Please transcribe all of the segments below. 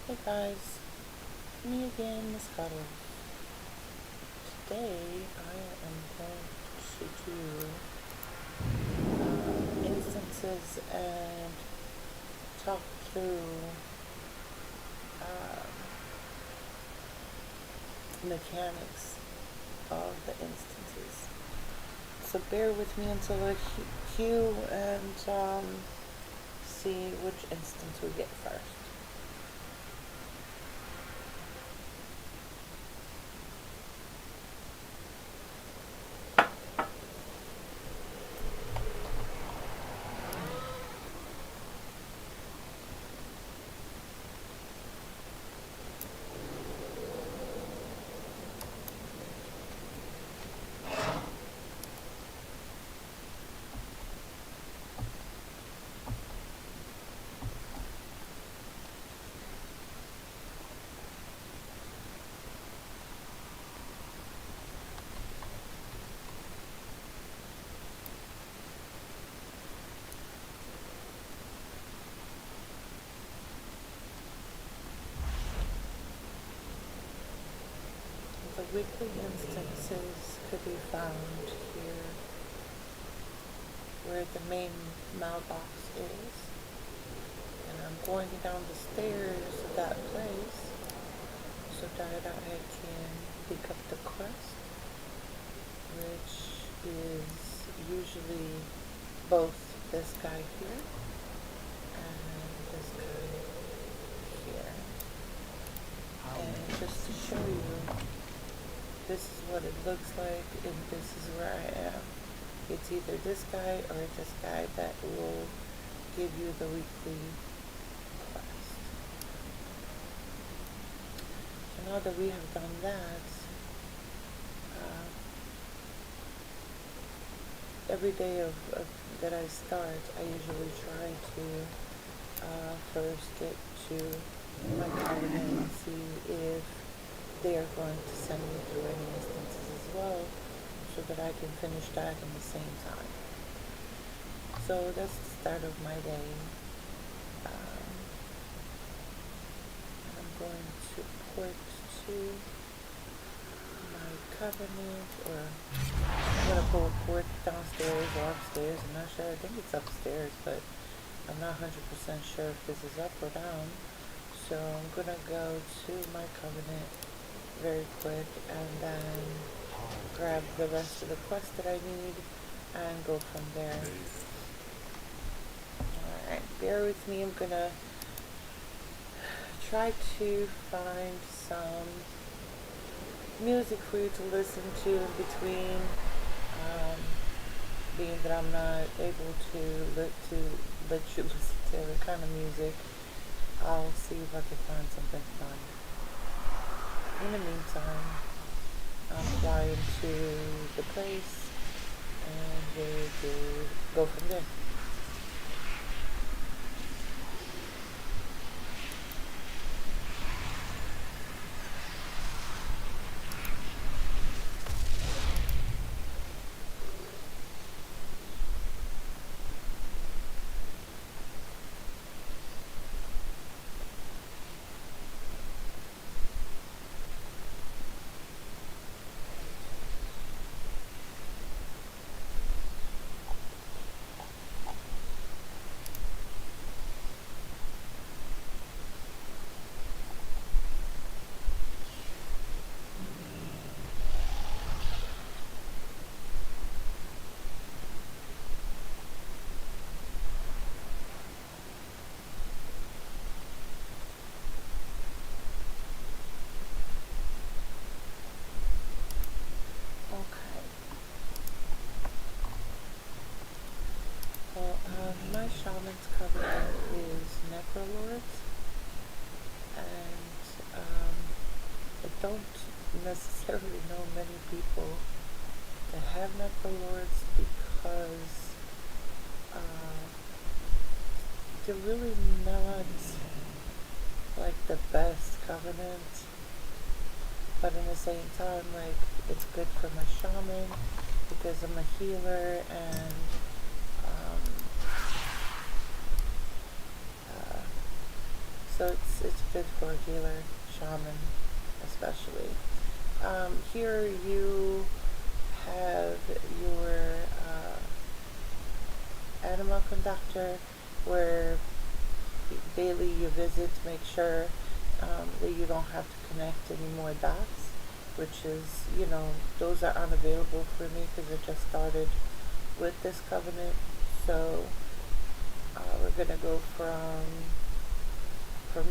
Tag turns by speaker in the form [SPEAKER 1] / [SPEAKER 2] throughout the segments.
[SPEAKER 1] Hey guys, me again, MzCuddles. Today I am going to do instances and talk through um, mechanics of the instances. So bear with me until I cue and see which instance we get first. The weekly instances could be found here where the main mailbox is. And I'm going down the stairs of that place so that I can pick up the quest, which is usually both this guy here and this guy here. And just to show you, this is what it looks like, and this is where I am. It's either this guy or this guy that will give you the weekly quest. So now that we have done that, every day that I start, I usually try to first get to my covenant and see if they are going to send me through any instances as well, so that I can finish that in the same time. So that's the start of my day. I'm going to port to my covenant, or I'm going to pull a port downstairs or upstairs. I'm not sure. I think it's upstairs, but I'm not 100% sure if this is up or down. So I'm going to go to my covenant very quick and then grab the rest of the quest that I need and go from there. Alright, bear with me. I'm gonna try to find some music for you to listen to in between, being that I'm not able to let you listen to every kind of music. I'll see if I can find something fun. In the meantime, I'm flying to the place and we'll go from there. My shaman's covenant is Necrolords, and I don't necessarily know many people that have Necrolords because they're really not like the best covenant, but in the same time, like, it's good for my shaman because I'm a healer and So it's good for a healer, shaman, especially. Here you have your animal conductor, where daily you visit to make sure that you don't have to connect any more dots, which is, those are unavailable for me because I just started with this covenant. So we're gonna go from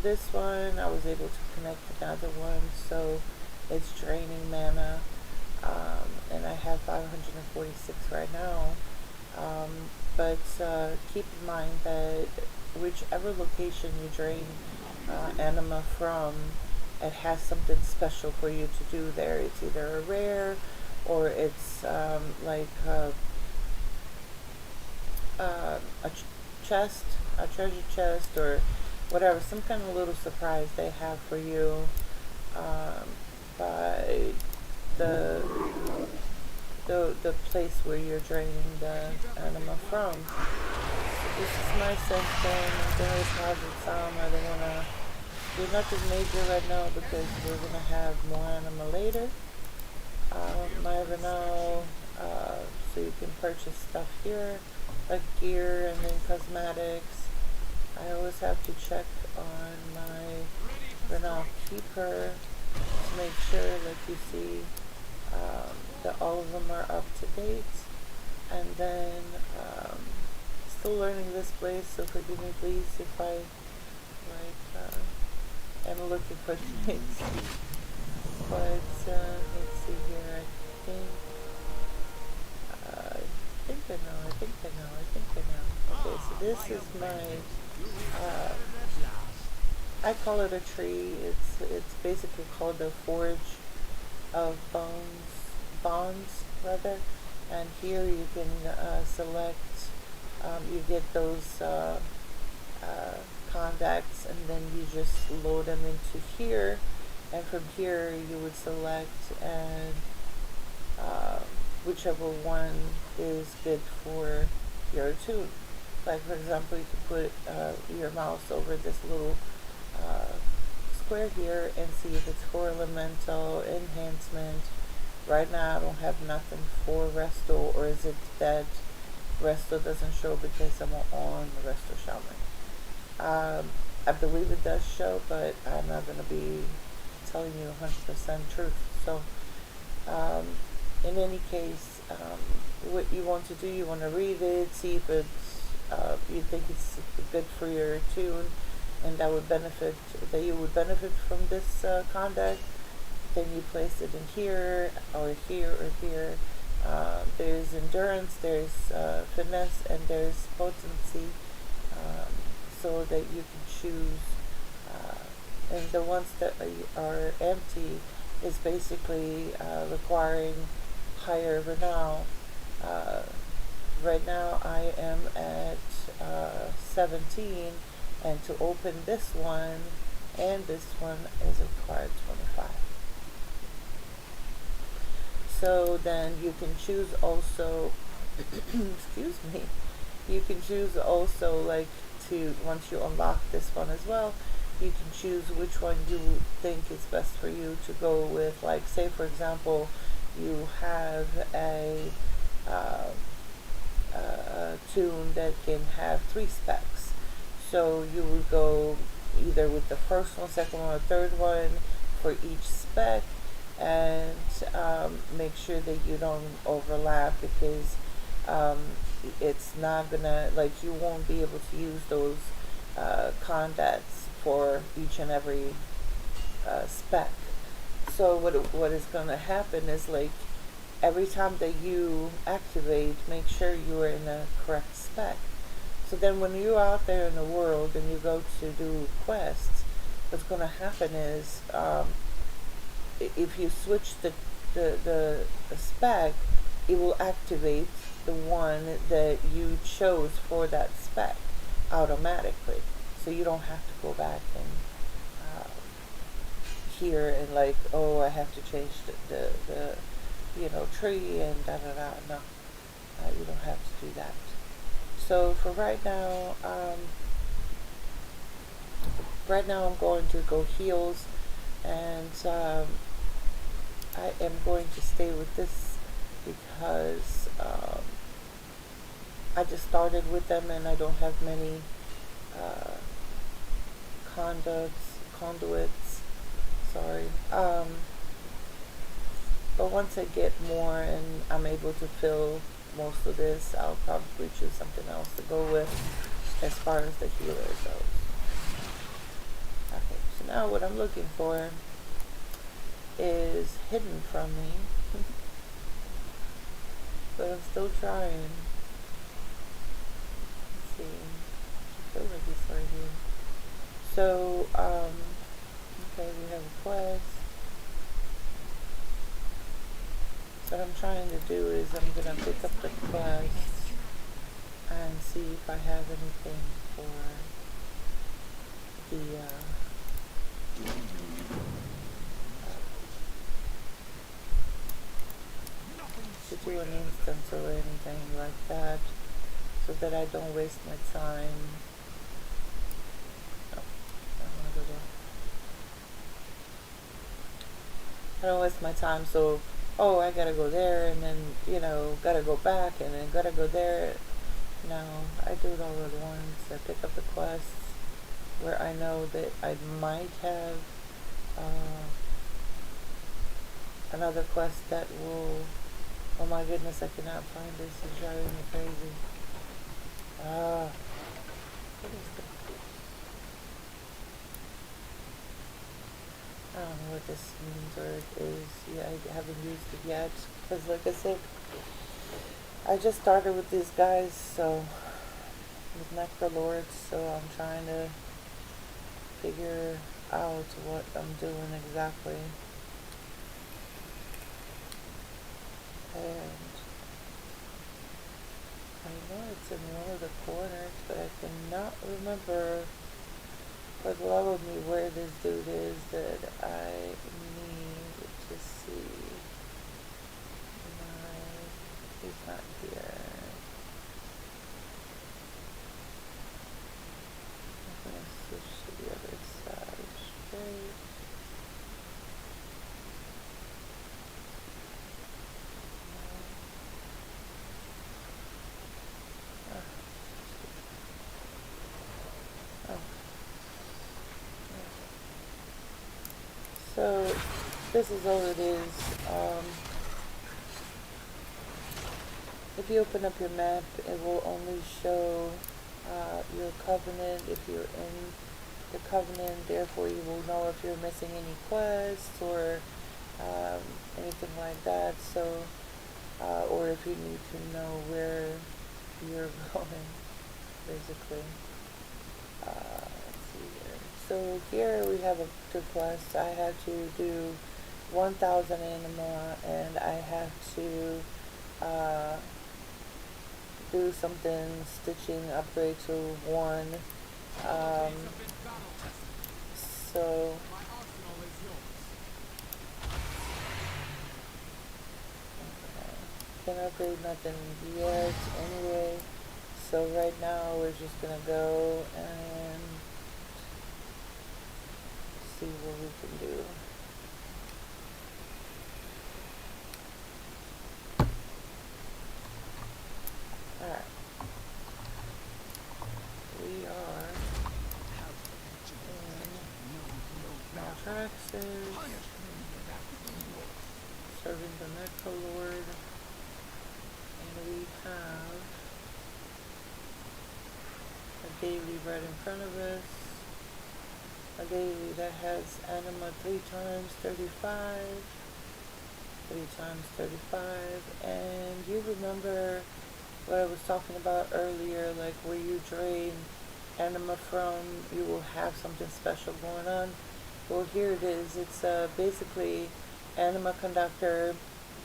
[SPEAKER 1] this one. I was able to connect another one, so it's draining mana, and I have 546 right now. But keep in mind that whichever location you drain anima from, it has something special for you to do there. It's either a rare, or it's like a chest, a treasure chest, or whatever, some kind of little surprise they have for you by the place where you're draining the anima from. So this is my sentence. I'm going to deposit some. I don't want to do nothing major right now because we're going to have more anima later. My Renault, so you can purchase stuff here, like gear and then cosmetics. I always have to check on my Renault Keeper to make sure, like you see, that all of them are up to date. And then still learning this place, so forgive me please if I am looking for things. But let's see here. I think I know. Okay, so this is my I call it a tree. It's basically called the Forge of Bonds rather. And here you can select. You get those contacts, and then you just load them into here. And from here you would select and whichever one is good for your tune. Like for example, you could put your mouse over this little square here and see if it's for elemental enhancement. Right now I don't have nothing for resto, or is it that resto doesn't show because I'm on the resto shaman? I believe it does show, but I'm not going to be telling you 100% truth. So in any case, what you want to do, you want to read it, see if it's you think it's good for your tune, and that you would benefit from this conduct. Then you place it in here or here or here. There's endurance, there's finesse, and there's potency, so that you can choose. And the ones that are empty is basically requiring higher renown. Right now I am at 17, and to open this one and this one is required 25. So then you can choose also, excuse me, you can choose also, like, to, once you unlock this one as well, you can choose which one you think is best for you to go with. Like, say for example, you have a tune that can have 3 specs. So you would go either with the first one, second one, or third one for each spec, and make sure that you don't overlap, because it's not gonna, like, you won't be able to use those contacts for each and every spec. So what is gonna happen is, like, every time that you activate, make sure you are in the correct spec. So then when you're out there in the world and you go to do quests, what's gonna happen is, if you switch the spec, it will activate the one that you chose for that spec automatically. So you don't have to go back and here and, like, oh, I have to change the tree and da da da. No, you don't have to do that. So for right now, right now I'm going to go heels, and I am going to stay with this because I just started with them and I don't have many uh, conduits, sorry. But once I get more and I'm able to fill most of this, I'll probably choose something else to go with as far as the healer goes. Okay, so now what I'm looking for is hidden from me, but I'm still trying. Let's see. I feel like it's right here. So, okay, we have a quest. What I'm trying to do is I'm gonna pick up the quest and see if I have anything for the to do an instance or anything like that, so that I don't waste my time. Oh, I don't wanna go there. I don't waste my time, so oh, I gotta go there, and then, you know, gotta go back, and then gotta go there. No, I do it all at once. I pick up the quests where I know that I might have another quest that will, oh my goodness, I cannot find this. It's driving me crazy. What is this? I don't know what this means or it is. Yeah, I haven't used it yet. Because like I said, I just started with these guys, so with Necrolords, so I'm trying to figure out what I'm doing exactly. And I know it's in one of the corners, but I cannot remember for the love of me where this dude is that I need to see. He's not here. I'm gonna switch to the other side straight. So this is all it is. If you open up your map, it will only show your covenant if you're in the covenant. Therefore, you will know if you're missing any quests or anything like that. So, or if you need to know where you're going, basically. Let's see here. So here we have a two quests. I had to do 1,000 anima, and I have to do something stitching upgrade to 1. So can upgrade nothing yet anyway. So right now we're just gonna go and see what we can do. Alright. We are in Maltraxxus, serving the Necrolord, and we have a daily right in front of us. A daily that has anima 3 times 35. 3 times 35. And you remember what I was talking about earlier, like where you drain anima from, you will have something special going on. Well, here it is. It's basically anima conductor,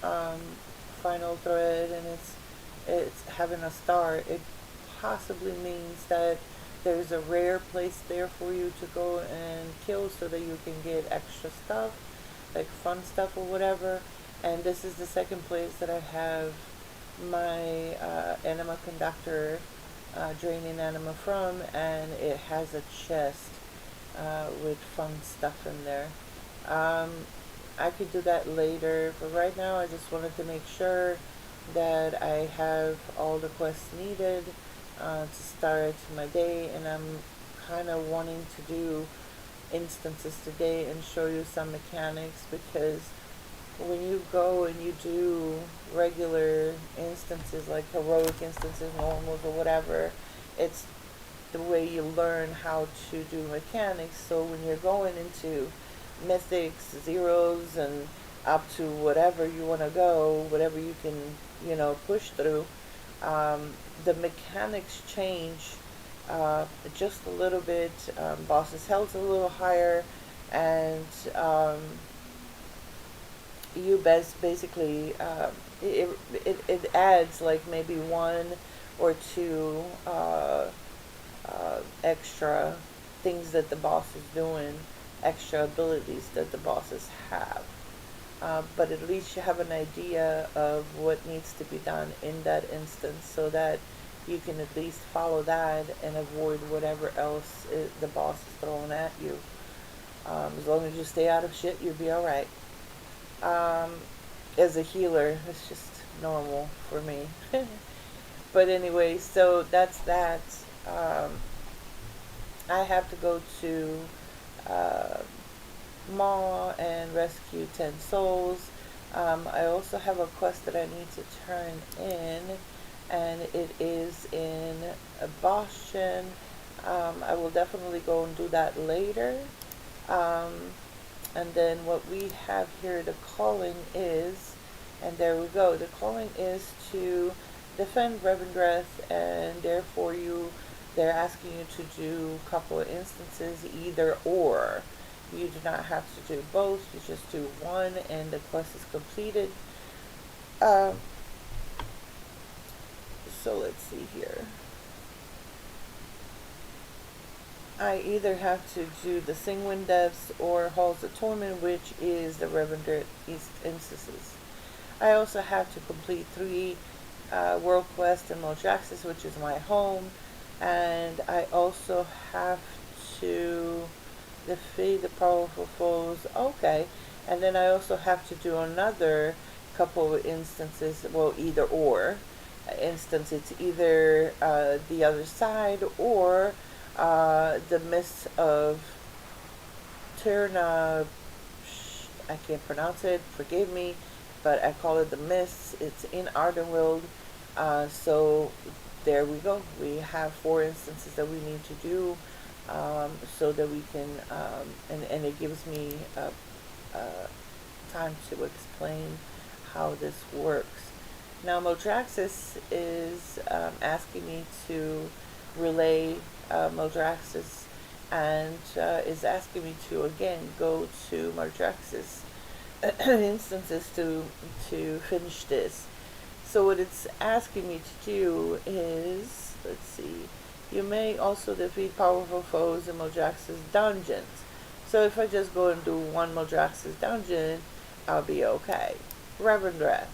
[SPEAKER 1] final thread, and it's having a star. It possibly means that there's a rare place there for you to go and kill so that you can get extra stuff, like fun stuff or whatever. And this is the second place that I have my anima conductor draining anima from, and it has a chest with fun stuff in there. Um, I could do that later, but right now I just wanted to make sure that I have all the quests needed to start my day, and I'm kind of wanting to do instances today and show you some mechanics, because when you go and you do regular instances like heroic instances, normals, or whatever, it's the way you learn how to do mechanics. So when you're going into mythics, zeros, and up to whatever you want to go, whatever you can, push through, the mechanics change just a little bit. Boss's health's a little higher, and you basically it adds like maybe one or two extra things that the boss is doing, extra abilities that the bosses have. But at least you have an idea of what needs to be done in that instance, so that you can at least follow that and avoid whatever else the boss is throwing at you. As long as you stay out of shit, you'll be alright. As a healer, it's just normal for me. But anyway, so that's that. I have to go to Maw and rescue 10 souls. I also have a quest that I need to turn in, and it is in Boston. I will definitely go and do that later. And then what we have here, the calling is, and there we go, the calling is to defend Revendreth, and therefore they're asking you to do a couple of instances, either or. You do not have to do both, you just do one and the quest is completed. So let's see here. I either have to do the Singwind Depths or Halls of Torment, which is the Revendreth instances. I also have to complete 3 world quests in MzCuddles, which is my home, and I also have to defeat the powerful foes. Okay, and then I also have to do another couple of instances. Well, either or instance. It's either the other side or the Mist of Turna. I can't pronounce it. Forgive me, but I call it the Mist. It's in Ardenweald. So there we go. We have 4 instances that we need to do, so that we can, and it gives me time to explain how this works. Now, MzCuddles is asking me to relay MzCuddles, and is asking me to again go to MzCuddles instances to finish this. So what it's asking me to do is, let's see, you may also defeat powerful foes in MzCuddles dungeons. So if I just go and do one MzCuddles dungeon, I'll be okay. Revendreth.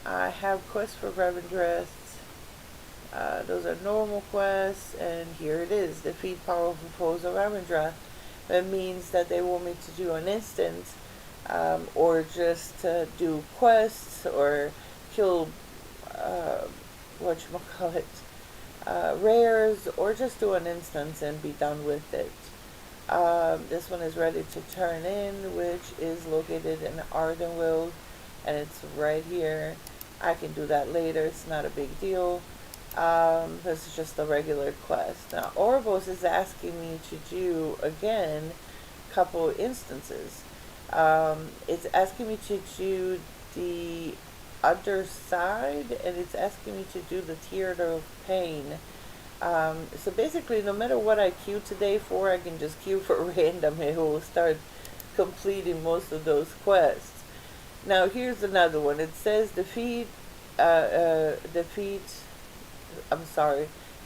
[SPEAKER 1] I have quests for Revendreth. Those are normal quests, and here it is. Defeat powerful foes of Revendreth. That means that they want me to do an instance, or just do quests, or kill, rares, or just do an instance and be done with it. This one is ready to turn in, which is located in Ardenweald, and it's right here. I can do that later, it's not a big deal. This is just a regular quest. Now, Oribos is asking me to do, again, a couple instances. It's asking me to do the other side, and it's asking me to do the Theater of Pain. So basically, no matter what I queue today for, I can just queue for random, and it will start completing most of those quests. Now, here's another one. It says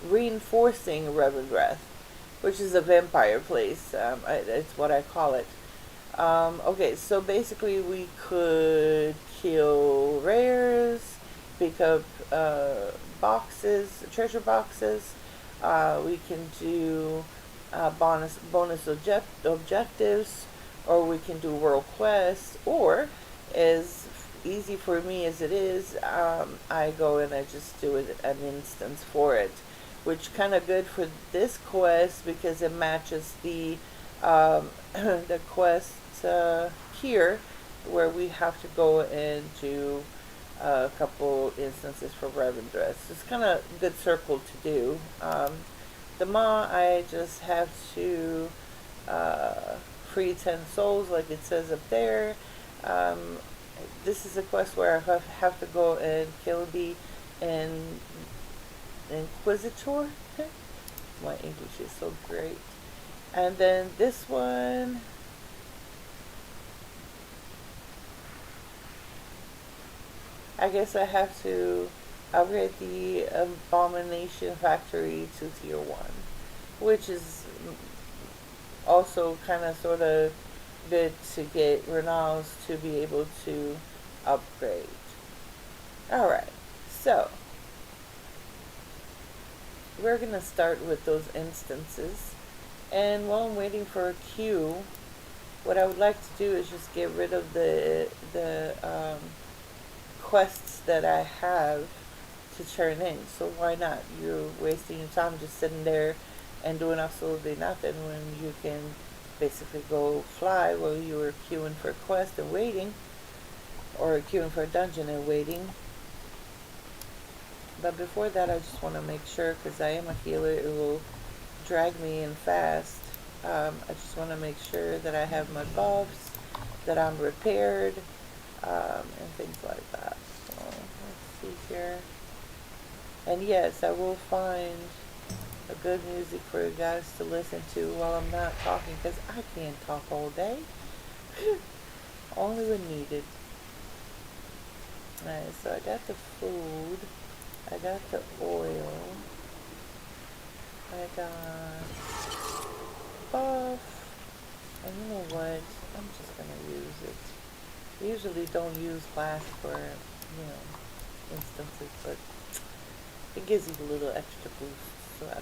[SPEAKER 1] reinforcing Revendreth, which is a vampire place. It's what I call it. Okay, so basically we could kill rares, pick up boxes, treasure boxes. We can do bonus objectives, or we can do world quests, or as easy for me as it is, I go and I just do an instance for it, which kind of good for this quest because it matches the the quest here, where we have to go and do a couple instances for Revendreth. It's kind of a good circle to do. The Maw, I just have to free 10 souls like it says up there. This is a quest where I have to go and kill the Inquisitor. My English is so great. And then this one, I guess I have to upgrade the Abomination Factory to tier 1, which is also kind of sort of good to get Renals to be able to upgrade. Alright, so we're going to start with those instances. And while I'm waiting for a queue, what I would like to do is just get rid of the quests that I have to turn in. So why not? You're wasting your time just sitting there and doing absolutely nothing when you can basically go fly while you were queuing for a quest and waiting, or queuing for a dungeon and waiting. But before that, I just want to make sure, because I am a healer, it will drag me in fast. I just want to make sure that I have my buffs, that I'm repaired, and things like that. So let's see here. And yes, I will find a good music for you guys to listen to while I'm not talking, because I can't talk all day. Only when needed. Alright, so I got the food, I got the oil, I got buff, and you know what, I'm just gonna use it. I usually don't use blast for, instances, but it gives you a little extra boost, so I